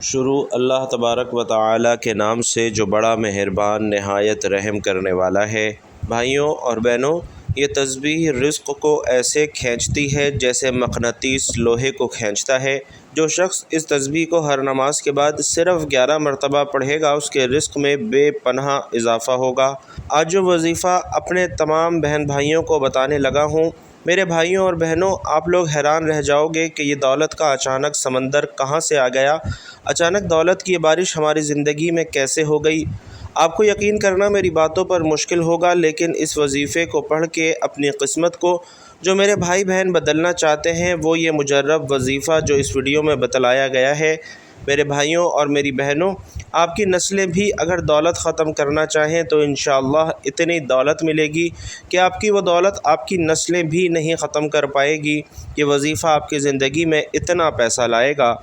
شروع اللہ تبارک و تعالی کے نام سے جو بڑا مہربان نہایت رحم کرنے والا ہے۔ بھائیوں اور بہنوں، یہ تسبیح رزق کو ایسے کھینچتی ہے جیسے مقناطیس لوہے کو کھینچتا ہے۔ جو شخص اس تسبیح کو ہر نماز کے بعد صرف 11 مرتبہ پڑھے گا، اس کے رزق میں بے پناہ اضافہ ہوگا۔ آج جو وظیفہ اپنے تمام بہن بھائیوں کو بتانے لگا ہوں، میرے بھائیوں اور بہنوں، آپ لوگ حیران رہ جاؤ گے کہ یہ دولت کا اچانک سمندر کہاں سے آ گیا، اچانک دولت کی بارش ہماری زندگی میں کیسے ہو گئی۔ آپ کو یقین کرنا میری باتوں پر مشکل ہوگا، لیکن اس وظیفے کو پڑھ کے اپنی قسمت کو جو میرے بھائی بہن بدلنا چاہتے ہیں، وہ یہ مجرب وظیفہ جو اس ویڈیو میں بتلایا گیا ہے۔ میرے بھائیوں اور میری بہنوں، آپ کی نسلیں بھی اگر دولت ختم کرنا چاہیں تو انشاءاللہ اتنی دولت ملے گی کہ آپ کی وہ دولت آپ کی نسلیں بھی نہیں ختم کر پائے گی۔ یہ وظیفہ آپ کی زندگی میں اتنا پیسہ لائے گا۔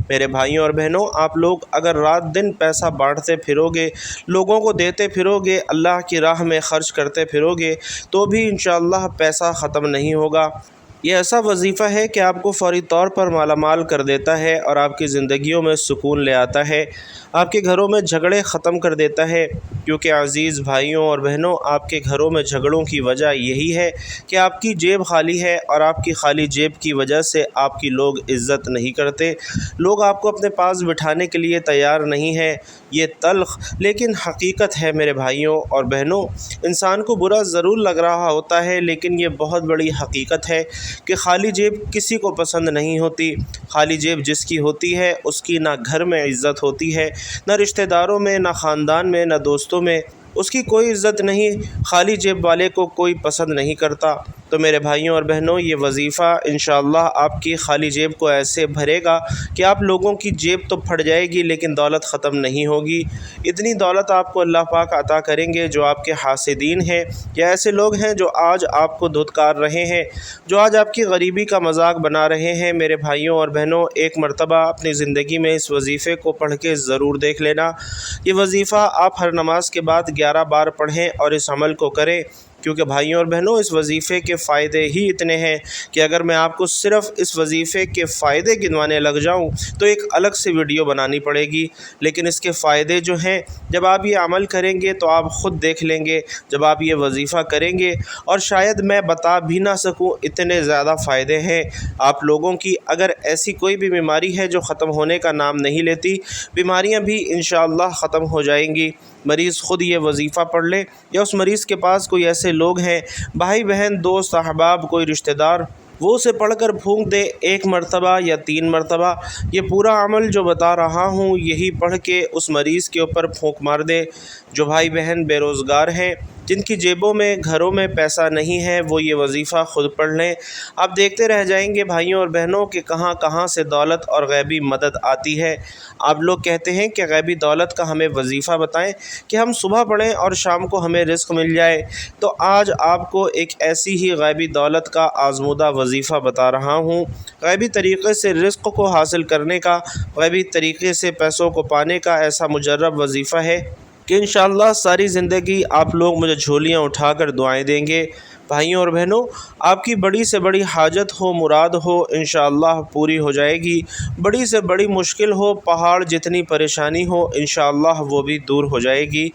میرے بھائیوں اور بہنوں، آپ لوگ اگر رات دن پیسہ بانٹتے پھرو گے، لوگوں کو دیتے پھرو گے، اللہ کی راہ میں خرچ کرتے پھرو گے، تو بھی انشاءاللہ پیسہ ختم نہیں ہوگا۔ یہ ایسا وظیفہ ہے کہ آپ کو فوری طور پر مالا مال کر دیتا ہے اور آپ کی زندگیوں میں سکون لے آتا ہے، آپ کے گھروں میں جھگڑے ختم کر دیتا ہے۔ کیونکہ عزیز بھائیوں اور بہنوں، آپ کے گھروں میں جھگڑوں کی وجہ یہی ہے کہ آپ کی جیب خالی ہے، اور آپ کی خالی جیب کی وجہ سے آپ کی لوگ عزت نہیں کرتے، لوگ آپ کو اپنے پاس بٹھانے کے لیے تیار نہیں ہیں۔ یہ تلخ لیکن حقیقت ہے میرے بھائیوں اور بہنوں۔ انسان کو برا ضرور لگ رہا ہوتا ہے، لیکن یہ بہت بڑی حقیقت ہے کہ خالی جیب کسی کو پسند نہیں ہوتی۔ خالی جیب جس کی ہوتی ہے، اس کی نہ گھر میں عزت ہوتی ہے، نہ رشتہ داروں میں، نہ خاندان میں، نہ دوستوں میں، اس کی کوئی عزت نہیں۔ خالی جیب والے کو کوئی پسند نہیں کرتا۔ تو میرے بھائیوں اور بہنوں، یہ وظیفہ انشاءاللہ آپ کی خالی جیب کو ایسے بھرے گا کہ آپ لوگوں کی جیب تو پھٹ جائے گی، لیکن دولت ختم نہیں ہوگی۔ اتنی دولت آپ کو اللہ پاک عطا کریں گے جو آپ کے حاسدین ہیں، یا ایسے لوگ ہیں جو آج آپ کو دھتکار رہے ہیں، جو آج آپ کی غریبی کا مذاق بنا رہے ہیں۔ میرے بھائیوں اور بہنوں، ایک مرتبہ اپنی زندگی میں اس وظیفے کو پڑھ کے ضرور دیکھ لینا۔ یہ وظیفہ آپ ہر نماز کے بعد 11 بار پڑھیں اور اس عمل کو کریں، کیونکہ بھائیوں اور بہنوں، اس وظیفے کے فائدے ہی اتنے ہیں کہ اگر میں آپ کو صرف اس وظیفے کے فائدے گنوانے لگ جاؤں تو ایک الگ سے ویڈیو بنانی پڑے گی۔ لیکن اس کے فائدے جو ہیں، جب آپ یہ عمل کریں گے تو آپ خود دیکھ لیں گے۔ جب آپ یہ وظیفہ کریں گے، اور شاید میں بتا بھی نہ سکوں اتنے زیادہ فائدے ہیں آپ لوگوں کی۔ اگر ایسی کوئی بھی بیماری ہے جو ختم ہونے کا نام نہیں لیتی، بیماریاں بھی انشاءاللہ ختم ہو جائیں گی۔ مریض خود یہ وظیفہ پڑھ لے، یا اس مریض کے پاس کوئی ایسے لوگ ہیں، بھائی بہن، دوست احباب، کوئی رشتہ دار، وہ اسے پڑھ کر پھونک دے 1 مرتبہ یا 3 مرتبہ۔ یہ پورا عمل جو بتا رہا ہوں، یہی پڑھ کے اس مریض کے اوپر پھونک مار دے۔ جو بھائی بہن بے روزگار ہیں، جن کی جیبوں میں، گھروں میں پیسہ نہیں ہے، وہ یہ وظیفہ خود پڑھ لیں۔ آپ دیکھتے رہ جائیں گے بھائیوں اور بہنوں کہ کہاں کہاں سے دولت اور غیبی مدد آتی ہے۔ آپ لوگ کہتے ہیں کہ غیبی دولت کا ہمیں وظیفہ بتائیں کہ ہم صبح پڑھیں اور شام کو ہمیں رزق مل جائے۔ تو آج آپ کو ایک ایسی ہی غیبی دولت کا آزمودہ وظیفہ بتا رہا ہوں۔ غیبی طریقے سے رزق کو حاصل کرنے کا، غیبی طریقے سے پیسوں کو پانے کا ایسا مجرب وظیفہ ہے کہ انشاءاللہ ساری زندگی آپ لوگ مجھے جھولیاں اٹھا کر دعائیں دیں گے۔ بھائیوں اور بہنوں، آپ کی بڑی سے بڑی حاجت ہو، مراد ہو، انشاءاللہ پوری ہو جائے گی۔ بڑی سے بڑی مشکل ہو، پہاڑ جتنی پریشانی ہو، انشاءاللہ وہ بھی دور ہو جائے گی۔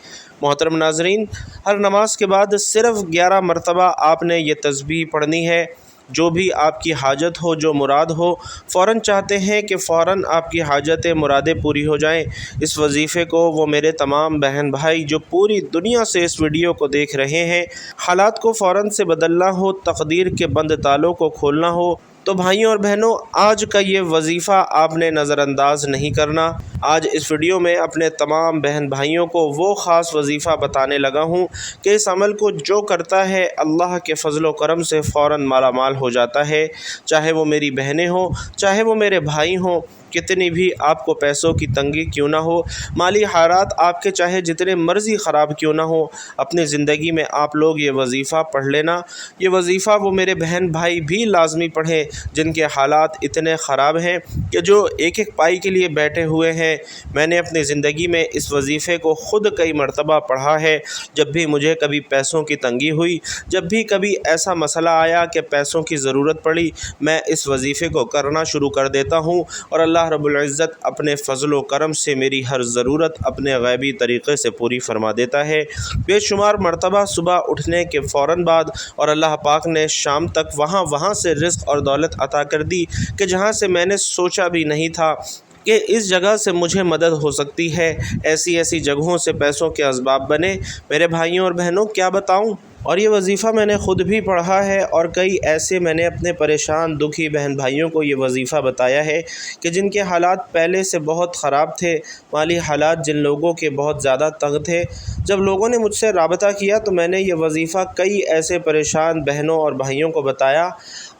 محترم ناظرین، ہر نماز کے بعد صرف 11 مرتبہ آپ نے یہ تسبیح پڑھنی ہے۔ جو بھی آپ کی حاجت ہو، جو مراد ہو، فوراً چاہتے ہیں کہ فوراً آپ کی حاجتیں، مرادیں پوری ہو جائیں، اس وظیفے کو وہ میرے تمام بہن بھائی جو پوری دنیا سے اس ویڈیو کو دیکھ رہے ہیں، حالات کو فوراً سے بدلنا ہو، تقدیر کے بند تالوں کو کھولنا ہو، تو بھائیوں اور بہنوں، آج کا یہ وظیفہ آپ نے نظر انداز نہیں کرنا۔ آج اس ویڈیو میں اپنے تمام بہن بھائیوں کو وہ خاص وظیفہ بتانے لگا ہوں کہ اس عمل کو جو کرتا ہے، اللہ کے فضل و کرم سے فوراً مالا مال ہو جاتا ہے۔ چاہے وہ میری بہنیں ہوں، چاہے وہ میرے بھائی ہوں، کتنی بھی آپ کو پیسوں کی تنگی کیوں نہ ہو، مالی حالات آپ کے چاہے جتنے مرضی خراب کیوں نہ ہو، اپنی زندگی میں آپ لوگ یہ وظیفہ پڑھ لینا۔ یہ وظیفہ وہ میرے بہن بھائی بھی لازمی پڑھیں جن کے حالات اتنے خراب ہیں کہ جو ایک ایک پائی کے لیے بیٹھے ہوئے ہیں۔ میں نے اپنی زندگی میں اس وظیفے کو خود کئی مرتبہ پڑھا ہے۔ جب بھی مجھے کبھی پیسوں کی تنگی ہوئی، جب بھی کبھی ایسا مسئلہ آیا کہ پیسوں کی ضرورت پڑی، میں اس وظیفے کو کرنا شروع کر دیتا ہوں، اور اللہ اللہ رب العزت اپنے فضل و کرم سے میری ہر ضرورت اپنے غیبی طریقے سے پوری فرما دیتا ہے۔ بے شمار مرتبہ صبح اٹھنے کے فوراً بعد اور اللہ پاک نے شام تک وہاں سے رزق اور دولت عطا کر دی کہ جہاں سے میں نے سوچا بھی نہیں تھا کہ اس جگہ سے مجھے مدد ہو سکتی ہے۔ ایسی جگہوں سے پیسوں کے اسباب بنے۔ میرے بھائیوں اور بہنوں، کیا بتاؤں، اور یہ وظیفہ میں نے خود بھی پڑھا ہے، اور کئی ایسے میں نے اپنے پریشان دکھی بہن بھائیوں کو یہ وظیفہ بتایا ہے کہ جن کے حالات پہلے سے بہت خراب تھے، مالی حالات جن لوگوں کے بہت زیادہ تنگ تھے۔ جب لوگوں نے مجھ سے رابطہ کیا تو میں نے یہ وظیفہ کئی ایسے پریشان بہنوں اور بھائیوں کو بتایا۔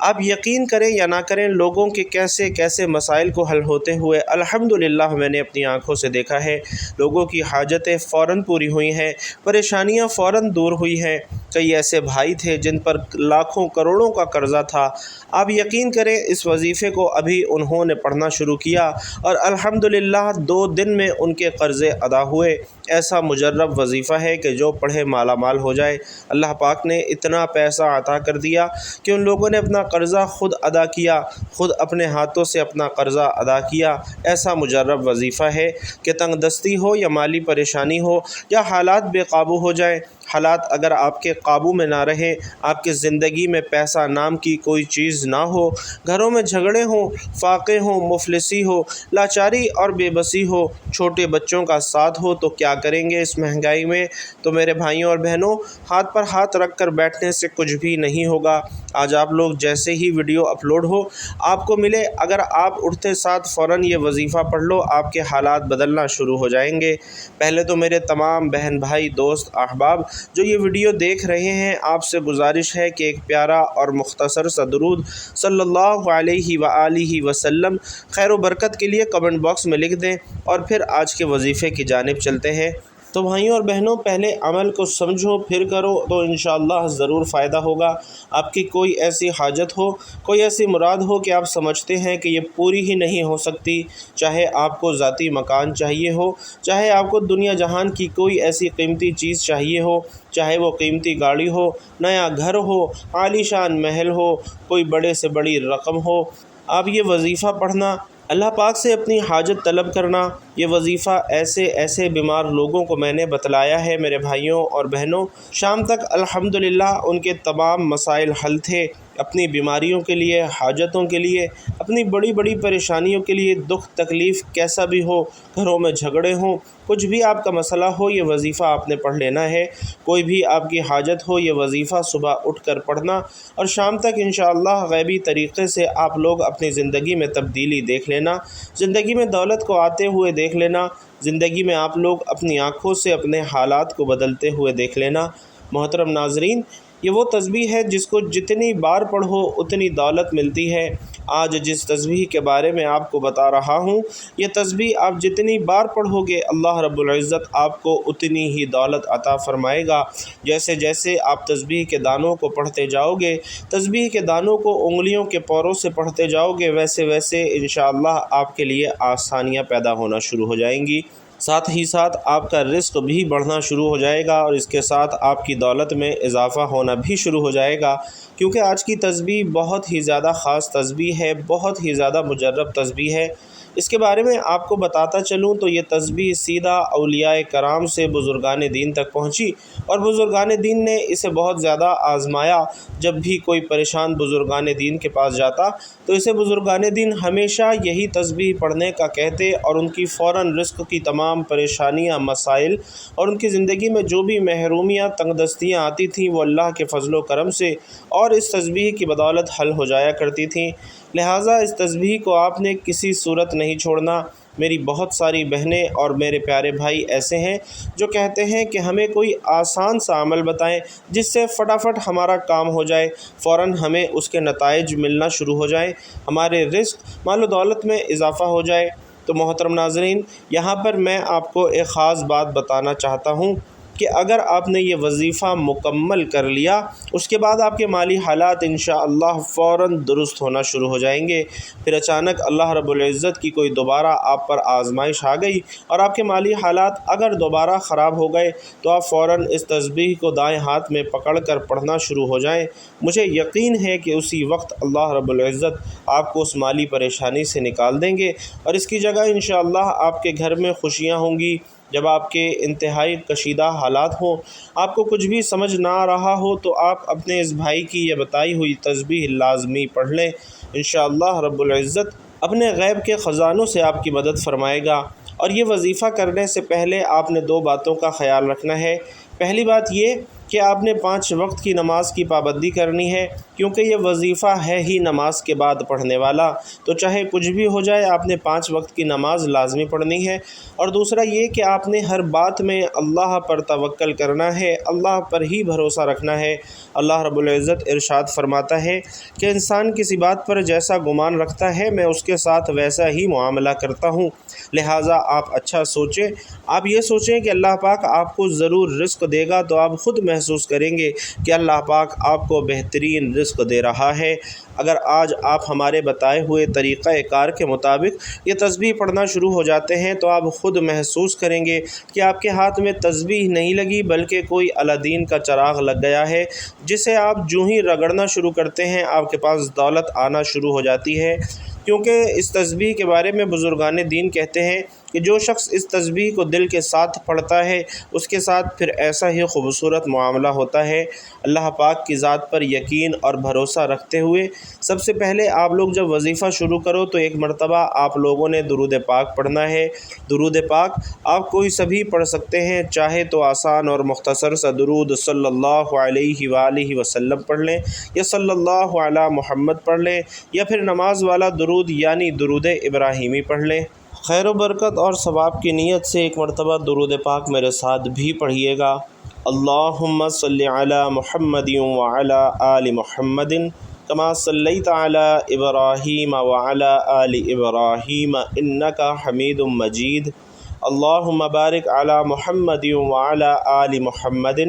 آپ یقین کریں یا نہ کریں، لوگوں کے کیسے مسائل کو حل ہوتے ہوئے الحمدللہ میں نے اپنی آنکھوں سے دیکھا ہے۔ لوگوں کی حاجتیں فوراً پوری ہوئی ہیں، پریشانیاں فوراً دور ہوئی ہیں۔ کئی ایسے بھائی تھے جن پر لاکھوں کروڑوں کا قرضہ تھا۔ آپ یقین کریں، اس وظیفے کو ابھی انہوں نے پڑھنا شروع کیا اور الحمدللہ 2 دن میں ان کے قرضے ادا ہوئے۔ ایسا مجرب وظیفہ ہے کہ جو پڑھے مالا مال ہو جائے۔ اللہ پاک نے اتنا پیسہ عطا کر دیا کہ ان لوگوں نے اپنا قرضہ خود ادا کیا، خود اپنے ہاتھوں سے اپنا قرضہ ادا کیا۔ ایسا مجرب وظیفہ ہے کہ تنگ دستی ہو یا مالی پریشانی ہو یا حالات بے قابو ہو جائیں، حالات اگر آپ کے قابو میں نہ رہیں، آپ کی زندگی میں پیسہ نام کی کوئی چیز نہ ہو، گھروں میں جھگڑے ہوں، فاقے ہوں، مفلسی ہو، لاچاری اور بے بسی ہو، چھوٹے بچوں کا ساتھ ہو، تو کیا کریں گے اس مہنگائی میں؟ تو میرے بھائیوں اور بہنوں، ہاتھ پر ہاتھ رکھ کر بیٹھنے سے کچھ بھی نہیں ہوگا۔ آج آپ لوگ جیسے ہی ویڈیو اپلوڈ ہو آپ کو ملے، اگر آپ اٹھتے ساتھ فوراً یہ وظیفہ پڑھ لو، آپ کے حالات بدلنا شروع ہو جائیں گے۔ پہلے تو میرے تمام بہن بھائی، دوست، احباب جو یہ ویڈیو دیکھ رہے ہیں، آپ سے گزارش ہے کہ ایک پیارا اور مختصر سا درود صلی اللہ علیہ وآلہ وسلم خیر و برکت کے لیے کمنٹ باکس میں لکھ دیں، اور پھر آج کے وظیفے کی جانب چلتے ہیں۔ تو بھائیوں اور بہنوں، پہلے عمل کو سمجھو پھر کرو تو انشاءاللہ ضرور فائدہ ہوگا۔ آپ کی کوئی ایسی حاجت ہو، کوئی ایسی مراد ہو کہ آپ سمجھتے ہیں کہ یہ پوری ہی نہیں ہو سکتی، چاہے آپ کو ذاتی مکان چاہیے ہو، چاہے آپ کو دنیا جہان کی کوئی ایسی قیمتی چیز چاہیے ہو، چاہے وہ قیمتی گاڑی ہو، نیا گھر ہو، عالی شان محل ہو، کوئی بڑے سے بڑی رقم ہو، آپ یہ وظیفہ پڑھنا، اللہ پاک سے اپنی حاجت طلب کرنا، یہ وظیفہ ایسے بیمار لوگوں کو میں نے بتلایا ہے میرے بھائیوں اور بہنوں۔ شام تک الحمدللہ ان کے تمام مسائل حل تھے، اپنی بیماریوں کے لیے، حاجتوں کے لیے، اپنی بڑی پریشانیوں کے لیے، دکھ تکلیف کیسا بھی ہو، گھروں میں جھگڑے ہوں، کچھ بھی آپ کا مسئلہ ہو، یہ وظیفہ آپ نے پڑھ لینا ہے۔ کوئی بھی آپ کی حاجت ہو، یہ وظیفہ صبح اٹھ کر پڑھنا، اور شام تک انشاءاللہ غیبی طریقے سے آپ لوگ اپنی زندگی میں تبدیلی دیکھ لینا، زندگی میں دولت کو آتے ہوئے دیکھ لینا، زندگی میں آپ لوگ اپنی آنکھوں سے اپنے حالات کو بدلتے ہوئے دیکھ لینا۔ محترم ناظرین، یہ وہ تسبیح ہے جس کو جتنی بار پڑھو اتنی دولت ملتی ہے۔ آج جس تسبیح کے بارے میں آپ کو بتا رہا ہوں، یہ تسبیح آپ جتنی بار پڑھو گے اللہ رب العزت آپ کو اتنی ہی دولت عطا فرمائے گا۔ جیسے آپ تسبیح کے دانوں کو پڑھتے جاؤ گے، تسبیح کے دانوں کو انگلیوں کے پوروں سے پڑھتے جاؤ گے، ویسے انشاءاللہ آپ کے لیے آسانیاں پیدا ہونا شروع ہو جائیں گی۔ ساتھ ہی ساتھ آپ کا رزق بھی بڑھنا شروع ہو جائے گا، اور اس کے ساتھ آپ کی دولت میں اضافہ ہونا بھی شروع ہو جائے گا، کیونکہ آج کی تسبیح بہت ہی زیادہ خاص تسبیح ہے، بہت ہی زیادہ مجرب تسبیح ہے۔ اس کے بارے میں آپ کو بتاتا چلوں تو یہ تسبیح سیدھا اولیاء کرام سے بزرگان دین تک پہنچی، اور بزرگان دین نے اسے بہت زیادہ آزمایا۔ جب بھی کوئی پریشان بزرگان دین کے پاس جاتا تو اسے بزرگان دین ہمیشہ یہی تسبیح پڑھنے کا کہتے، اور ان کی فوراً رزق کی تمام پریشانیاں، مسائل اور ان کی زندگی میں جو بھی محرومیاں، تنگ دستیاں آتی تھیں، وہ اللہ کے فضل و کرم سے اور اس تسبیح کی بدولت حل ہو جایا کرتی تھیں۔ لہٰذا اس تسبیح کو آپ نے کسی صورت نہیں چھوڑنا۔ میری بہت ساری بہنیں اور میرے پیارے بھائی ایسے ہیں جو کہتے ہیں کہ ہمیں کوئی آسان سا عمل بتائیں جس سے فٹافٹ ہمارا کام ہو جائے، فوراً ہمیں اس کے نتائج ملنا شروع ہو جائیں، ہمارے رزق، مال و دولت میں اضافہ ہو جائے۔ تو محترم ناظرین، یہاں پر میں آپ کو ایک خاص بات بتانا چاہتا ہوں کہ اگر آپ نے یہ وظیفہ مکمل کر لیا اس کے بعد آپ کے مالی حالات انشاءاللہ فوراً درست ہونا شروع ہو جائیں گے۔ پھر اچانک اللہ رب العزت کی کوئی دوبارہ آپ پر آزمائش آ گئی اور آپ کے مالی حالات اگر دوبارہ خراب ہو گئے تو آپ فوراً اس تسبیح کو دائیں ہاتھ میں پکڑ کر پڑھنا شروع ہو جائیں۔ مجھے یقین ہے کہ اسی وقت اللہ رب العزت آپ کو اس مالی پریشانی سے نکال دیں گے اور اس کی جگہ انشاءاللہ آپ کے گھر میں خوشیاں ہوں گی۔ جب آپ کے انتہائی کشیدہ حالات ہوں، آپ کو کچھ بھی سمجھ نہ آ رہا ہو، تو آپ اپنے اس بھائی کی یہ بتائی ہوئی تسبیح لازمی پڑھ لیں۔ انشاءاللہ رب العزت اپنے غیب کے خزانوں سے آپ کی مدد فرمائے گا۔ اور یہ وظیفہ کرنے سے پہلے آپ نے 2 باتوں کا خیال رکھنا ہے۔ پہلی بات یہ کہ آپ نے 5 وقت کی نماز کی پابندی کرنی ہے، کیونکہ یہ وظیفہ ہے ہی نماز کے بعد پڑھنے والا، تو چاہے کچھ بھی ہو جائے آپ نے 5 وقت کی نماز لازمی پڑھنی ہے۔ اور دوسرا یہ کہ آپ نے ہر بات میں اللہ پر توکل کرنا ہے، اللہ پر ہی بھروسہ رکھنا ہے۔ اللہ رب العزت ارشاد فرماتا ہے کہ انسان کسی بات پر جیسا گمان رکھتا ہے میں اس کے ساتھ ویسا ہی معاملہ کرتا ہوں، لہٰذا آپ اچھا سوچیں۔ آپ یہ سوچیں کہ اللہ پاک آپ کو ضرور رزق دے گا، تو آپ خود محسوس کریں گے کہ اللہ پاک آپ کو بہترین رزق دے رہا ہے۔ اگر آج آپ ہمارے بتائے ہوئے طریقہ کار کے مطابق یہ تسبیح پڑھنا شروع ہو جاتے ہیں تو آپ خود محسوس کریں گے کہ آپ کے ہاتھ میں تسبیح نہیں لگی بلکہ کوئی الادین کا چراغ لگ گیا ہے، جسے آپ جو ہی رگڑنا شروع کرتے ہیں آپ کے پاس دولت آنا شروع ہو جاتی ہے۔ کیونکہ اس تسبیح کے بارے میں بزرگان دین کہتے ہیں کہ جو شخص اس تسبیح کو دل کے ساتھ پڑھتا ہے اس کے ساتھ پھر ایسا ہی خوبصورت معاملہ ہوتا ہے۔ اللہ پاک کی ذات پر یقین اور بھروسہ رکھتے ہوئے سب سے پہلے آپ لوگ جب وظیفہ شروع کرو تو ایک مرتبہ آپ لوگوں نے درود پاک پڑھنا ہے۔ درود پاک آپ کوئی سبھی پڑھ سکتے ہیں، چاہے تو آسان اور مختصر سا درود صلی اللہ علیہ وآلہ وسلم پڑھ لیں یا صلی اللہ علی محمد پڑھ لیں، یا پھر نماز والا درود یعنی درود ابراہیمی پڑھ لیں۔ خیر و برکت اور ثواب کی نیت سے ایک مرتبہ درود پاک میرے ساتھ بھی پڑھیے گا۔ اللہم صلی علی محمد وعلی آل محمد کما صلیت علی ابراہیم وعلی آل ابراہیم انک حمید مجید۔ اللہم بارک علی محمد وعلی آل محمد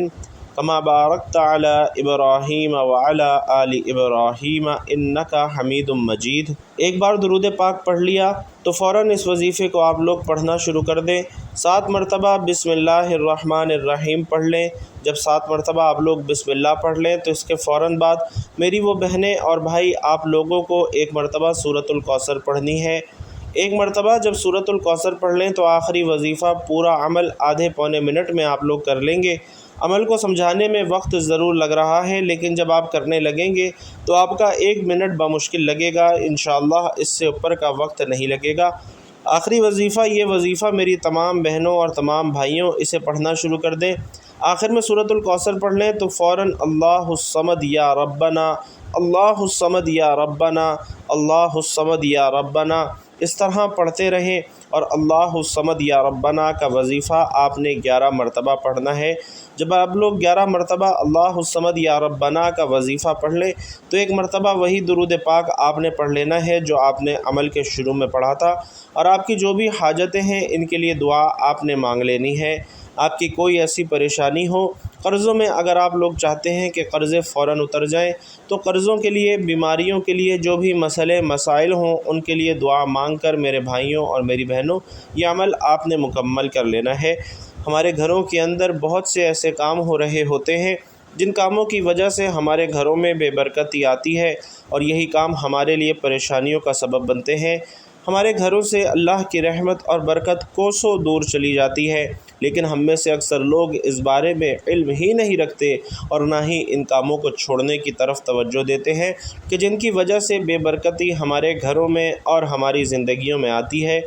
کما بارکت علی ابراہیم وعلی آل ابراہیم انک حمید مجید۔ ایک بار درود پاک پڑھ لیا تو فوراً اس وظیفے کو آپ لوگ پڑھنا شروع کر دیں۔ 7 مرتبہ بسم اللہ الرحمن الرحیم پڑھ لیں۔ جب 7 مرتبہ آپ لوگ بسم اللہ پڑھ لیں تو اس کے فوراً بعد میری وہ بہنیں اور بھائی آپ لوگوں کو ایک مرتبہ سورۃ الکوثر پڑھنی ہے۔ ایک مرتبہ جب سورۃ الکوثر پڑھ لیں تو آخری وظیفہ پورا عمل آدھے پونے منٹ میں آپ لوگ کر لیں گے۔ عمل کو سمجھانے میں وقت ضرور لگ رہا ہے، لیکن جب آپ کرنے لگیں گے تو آپ کا 1 منٹ بمشکل لگے گا، انشاءاللہ اس سے اوپر کا وقت نہیں لگے گا۔ آخری وظیفہ یہ وظیفہ میری تمام بہنوں اور تمام بھائیوں اسے پڑھنا شروع کر دیں۔ آخر میں سورۃ الکوثر پڑھ لیں تو فوراً اللہ الصمد یا ربنا، اللہ الصمد یا ربنا، اللہ الصمد یا ربنا اس طرح پڑھتے رہیں، اور اللہ الصمد یا ربنا کا وظیفہ آپ نے 11 مرتبہ پڑھنا ہے۔ جب آپ لوگ 11 مرتبہ اللہ الصمد یا ربنا کا وظیفہ پڑھ لیں تو ایک مرتبہ وہی درود پاک آپ نے پڑھ لینا ہے جو آپ نے عمل کے شروع میں پڑھا تھا، اور آپ کی جو بھی حاجتیں ہیں ان کے لیے دعا آپ نے مانگ لینی ہے۔ آپ کی کوئی ایسی پریشانی ہو، قرضوں میں اگر آپ لوگ چاہتے ہیں کہ قرضے فوراً اتر جائیں تو قرضوں کے لیے، بیماریوں کے لیے، جو بھی مسئلے مسائل ہوں ان کے لیے دعا مانگ کر میرے بھائیوں اور میری بہنوں یہ عمل آپ نے مکمل کر لینا ہے۔ ہمارے گھروں کے اندر بہت سے ایسے کام ہو رہے ہوتے ہیں جن کاموں کی وجہ سے ہمارے گھروں میں بے برکتی آتی ہے، اور یہی کام ہمارے لیے پریشانیوں کا سبب بنتے ہیں۔ ہمارے گھروں سے اللہ کی رحمت اور برکت کوسوں دور چلی جاتی ہے، لیکن ہم میں سے اکثر لوگ اس بارے میں علم ہی نہیں رکھتے اور نہ ہی ان کاموں کو چھوڑنے کی طرف توجہ دیتے ہیں کہ جن کی وجہ سے بے برکتی ہمارے گھروں میں اور ہماری زندگیوں میں آتی ہے۔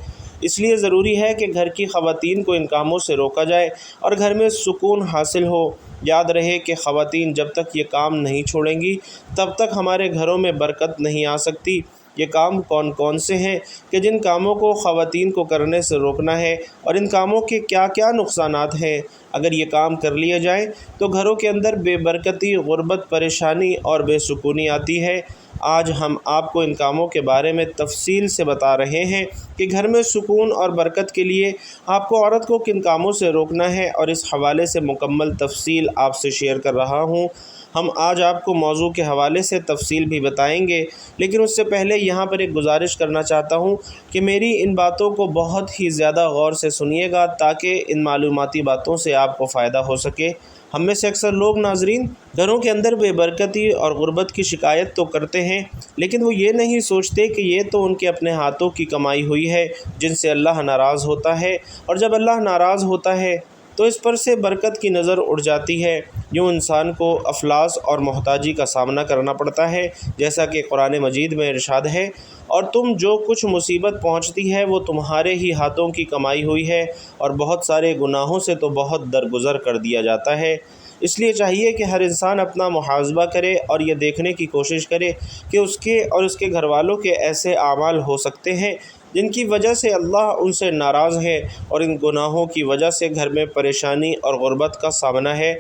اس لیے ضروری ہے کہ گھر کی خواتین کو ان کاموں سے روکا جائے اور گھر میں سکون حاصل ہو۔ یاد رہے کہ خواتین جب تک یہ کام نہیں چھوڑیں گی تب تک ہمارے گھروں میں برکت نہیں آ سکتی۔ یہ کام کون کون سے ہیں کہ جن کاموں کو خواتین کو کرنے سے روکنا ہے، اور ان کاموں کے کیا کیا نقصانات ہیں؟ اگر یہ کام کر لیے جائیں تو گھروں کے اندر بے برکتی، غربت، پریشانی اور بے سکونی آتی ہے۔ آج ہم آپ کو ان کاموں کے بارے میں تفصیل سے بتا رہے ہیں کہ گھر میں سکون اور برکت کے لیے آپ کو عورت کو کن کاموں سے روکنا ہے، اور اس حوالے سے مکمل تفصیل آپ سے شیئر کر رہا ہوں۔ ہم آج آپ کو موضوع کے حوالے سے تفصیل بھی بتائیں گے، لیکن اس سے پہلے یہاں پر ایک گزارش کرنا چاہتا ہوں کہ میری ان باتوں کو بہت ہی زیادہ غور سے سنیے گا تاکہ ان معلوماتی باتوں سے آپ کو فائدہ ہو سکے۔ ہم میں سے اکثر لوگ ناظرین گھروں کے اندر بے برکتی اور غربت کی شکایت تو کرتے ہیں، لیکن وہ یہ نہیں سوچتے کہ یہ تو ان کے اپنے ہاتھوں کی کمائی ہوئی ہے جن سے اللہ ناراض ہوتا ہے، اور جب اللہ ناراض ہوتا ہے تو اس پر سے برکت کی نظر اڑ جاتی ہے۔ یوں انسان کو افلاس اور محتاجی کا سامنا کرنا پڑتا ہے، جیسا کہ قرآن مجید میں ارشاد ہے، اور تم جو کچھ مصیبت پہنچتی ہے وہ تمہارے ہی ہاتھوں کی کمائی ہوئی ہے، اور بہت سارے گناہوں سے تو بہت درگزر کر دیا جاتا ہے۔ اس لیے چاہیے کہ ہر انسان اپنا محاسبہ کرے اور یہ دیکھنے کی کوشش کرے کہ اس کے اور اس کے گھر والوں کے ایسے اعمال ہو سکتے ہیں جن کی وجہ سے اللہ ان سے ناراض ہے، اور ان گناہوں کی وجہ سے گھر میں پریشانی اور غربت کا سامنا ہے۔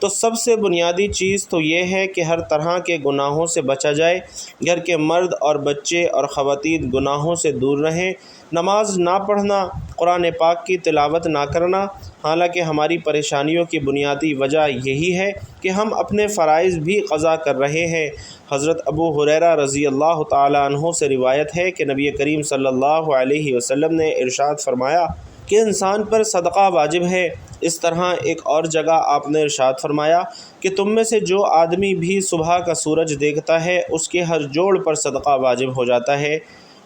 تو سب سے بنیادی چیز تو یہ ہے کہ ہر طرح کے گناہوں سے بچا جائے، گھر کے مرد اور بچے اور خواتین گناہوں سے دور رہیں، نماز نہ پڑھنا، قرآن پاک کی تلاوت نہ کرنا، حالانکہ ہماری پریشانیوں کی بنیادی وجہ یہی ہے کہ ہم اپنے فرائض بھی قضا کر رہے ہیں۔ حضرت ابو ہریرہ رضی اللہ تعالیٰ عنہ سے روایت ہے کہ نبی کریم صلی اللہ علیہ وسلم نے ارشاد فرمایا کہ انسان پر صدقہ واجب ہے۔ اس طرح ایک اور جگہ آپ نے ارشاد فرمایا کہ تم میں سے جو آدمی بھی صبح کا سورج دیکھتا ہے اس کے ہر جوڑ پر صدقہ واجب ہو جاتا ہے۔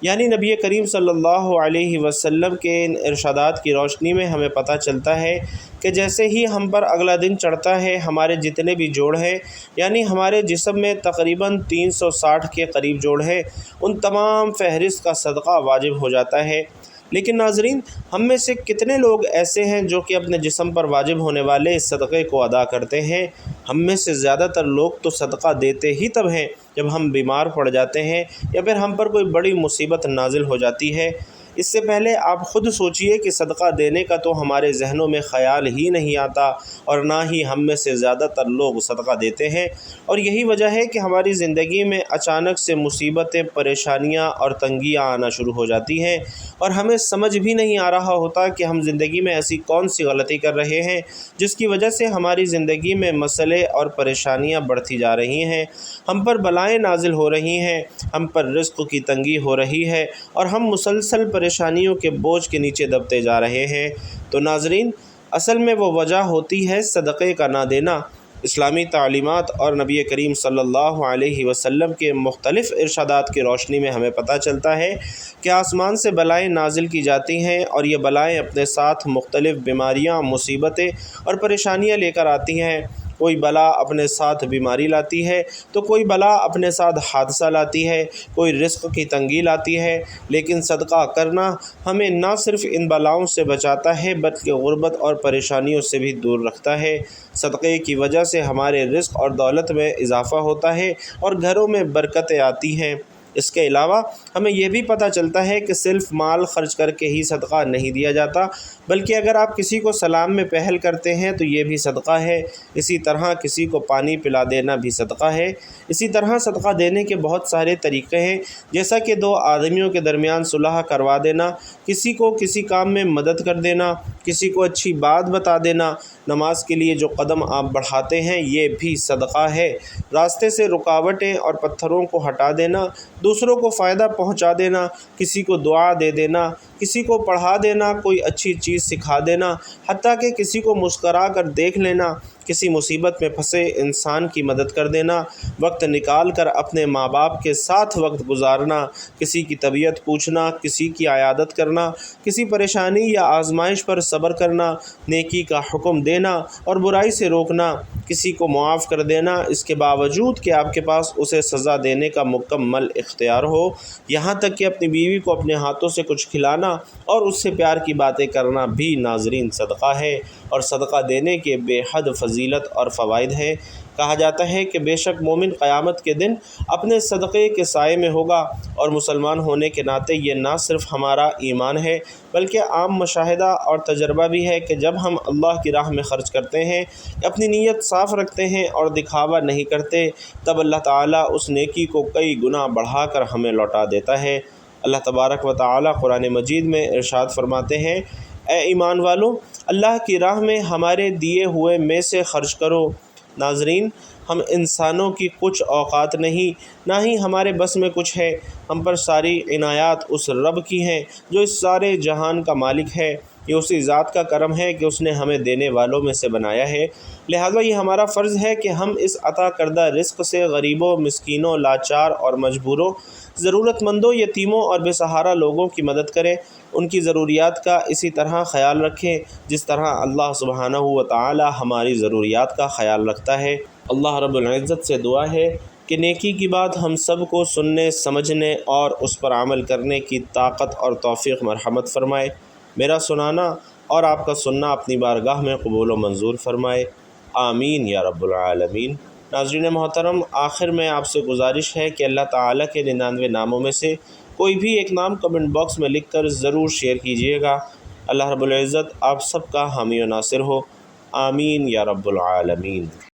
یعنی نبی کریم صلی اللہ علیہ وسلم کے ان ارشادات کی روشنی میں ہمیں پتہ چلتا ہے کہ جیسے ہی ہم پر اگلا دن چڑھتا ہے ہمارے جتنے بھی جوڑ ہیں، یعنی ہمارے جسم میں تقریباً 360 کے قریب جوڑ ہیں، ان تمام فہرست کا صدقہ واجب ہو جاتا ہے۔ لیکن ناظرین، ہم میں سے کتنے لوگ ایسے ہیں جو کہ اپنے جسم پر واجب ہونے والے اس صدقے کو ادا کرتے ہیں؟ ہم میں سے زیادہ تر لوگ تو صدقہ دیتے ہی تب ہیں جب ہم بیمار پڑ جاتے ہیں یا پھر ہم پر کوئی بڑی مصیبت نازل ہو جاتی ہے۔ اس سے پہلے آپ خود سوچئے کہ صدقہ دینے کا تو ہمارے ذہنوں میں خیال ہی نہیں آتا، اور نہ ہی ہم میں سے زیادہ تر لوگ صدقہ دیتے ہیں، اور یہی وجہ ہے کہ ہماری زندگی میں اچانک سے مصیبتیں، پریشانیاں اور تنگیاں آنا شروع ہو جاتی ہیں، اور ہمیں سمجھ بھی نہیں آ رہا ہوتا کہ ہم زندگی میں ایسی کون سی غلطی کر رہے ہیں جس کی وجہ سے ہماری زندگی میں مسئلے اور پریشانیاں بڑھتی جا رہی ہیں، ہم پر بلائیں نازل ہو رہی ہیں، ہم پر رزق کی تنگی ہو رہی ہے، اور ہم مسلسل پریشانیوں کے بوجھ کے نیچے دبتے جا رہے ہیں۔ تو ناظرین، اصل میں وہ وجہ ہوتی ہے صدقے کا نہ دینا۔ اسلامی تعلیمات اور نبی کریم صلی اللہ علیہ وسلم کے مختلف ارشادات کی روشنی میں ہمیں پتہ چلتا ہے کہ آسمان سے بلائیں نازل کی جاتی ہیں، اور یہ بلائیں اپنے ساتھ مختلف بیماریاں، مصیبتیں اور پریشانیاں لے کر آتی ہیں۔ کوئی بلا اپنے ساتھ بیماری لاتی ہے تو کوئی بلا اپنے ساتھ حادثہ لاتی ہے، کوئی رزق کی تنگی لاتی ہے، لیکن صدقہ کرنا ہمیں نہ صرف ان بلاؤں سے بچاتا ہے بلکہ غربت اور پریشانیوں سے بھی دور رکھتا ہے۔ صدقے کی وجہ سے ہمارے رزق اور دولت میں اضافہ ہوتا ہے اور گھروں میں برکتیں آتی ہیں۔ اس کے علاوہ ہمیں یہ بھی پتہ چلتا ہے کہ صرف مال خرچ کر کے ہی صدقہ نہیں دیا جاتا، بلکہ اگر آپ کسی کو سلام میں پہل کرتے ہیں تو یہ بھی صدقہ ہے۔ اسی طرح کسی کو پانی پلا دینا بھی صدقہ ہے۔ اسی طرح صدقہ دینے کے بہت سارے طریقے ہیں، جیسا کہ دو آدمیوں کے درمیان صلح کروا دینا، کسی کو کسی کام میں مدد کر دینا، کسی کو اچھی بات بتا دینا، نماز کے لیے جو قدم آپ بڑھاتے ہیں یہ بھی صدقہ ہے، راستے سے رکاوٹیں اور پتھروں کو ہٹا دینا، دوسروں کو فائدہ پہنچا دینا، کسی کو دعا دے دینا، کسی کو پڑھا دینا، کوئی اچھی چیز سکھا دینا، حتیٰ کہ کسی کو مسکرا کر دیکھ لینا، کسی مصیبت میں پھنسے انسان کی مدد کر دینا، وقت نکال کر اپنے ماں باپ کے ساتھ وقت گزارنا، کسی کی طبیعت پوچھنا، کسی کی عیادت کرنا، کسی پریشانی یا آزمائش پر صبر کرنا، نیکی کا حکم دینا اور برائی سے روکنا، کسی کو معاف کر دینا، اس کے باوجود کہ آپ کے پاس اسے سزا دینے کا مکمل اختیار ہو، یہاں تک کہ اپنی بیوی کو اپنے ہاتھوں سے کچھ کھلانا اور اس سے پیار کی باتیں کرنا بھی ناظرین صدقہ ہے، اور صدقہ دینے کے بے حد فضیلت اور فوائد ہیں۔ کہا جاتا ہے کہ بے شک مومن قیامت کے دن اپنے صدقے کے سائے میں ہوگا، اور مسلمان ہونے کے ناطے یہ نہ صرف ہمارا ایمان ہے بلکہ عام مشاہدہ اور تجربہ بھی ہے کہ جب ہم اللہ کی راہ میں خرچ کرتے ہیں، اپنی نیت صاف رکھتے ہیں اور دکھاوا نہیں کرتے، تب اللہ تعالیٰ اس نیکی کو کئی گنا بڑھا کر ہمیں لوٹا دیتا ہے۔ اللہ تبارک و تعالی قرآن مجید میں ارشاد فرماتے ہیں، اے ایمان والو، اللہ کی راہ میں ہمارے دیے ہوئے میں سے خرچ کرو۔ ناظرین، ہم انسانوں کی کچھ اوقات نہیں، نہ ہی ہمارے بس میں کچھ ہے۔ ہم پر ساری عنایات اس رب کی ہیں جو اس سارے جہان کا مالک ہے۔ یہ اسی ذات کا کرم ہے کہ اس نے ہمیں دینے والوں میں سے بنایا ہے، لہٰذا یہ ہمارا فرض ہے کہ ہم اس عطا کردہ رزق سے غریبوں، مسکینوں، لاچار اور مجبوروں، ضرورت مندوں، یتیموں اور بے سہارا لوگوں کی مدد کریں، ان کی ضروریات کا اسی طرح خیال رکھیں جس طرح اللہ سبحانہ و تعالی ہماری ضروریات کا خیال رکھتا ہے۔ اللہ رب العزت سے دعا ہے کہ نیکی کی بات ہم سب کو سننے، سمجھنے اور اس پر عمل کرنے کی طاقت اور توفیق مرحمت فرمائے۔ میرا سنانا اور آپ کا سننا اپنی بارگاہ میں قبول و منظور فرمائے، آمین یا رب العالمین۔ ناظرین محترم، آخر میں آپ سے گزارش ہے کہ اللہ تعالیٰ کے 99 ناموں میں سے کوئی بھی ایک نام کمنٹ باکس میں لکھ کر ضرور شیئر کیجیے گا۔ اللہ رب العزت آپ سب کا حامی و ناصر ہو، آمین یا رب العالمین۔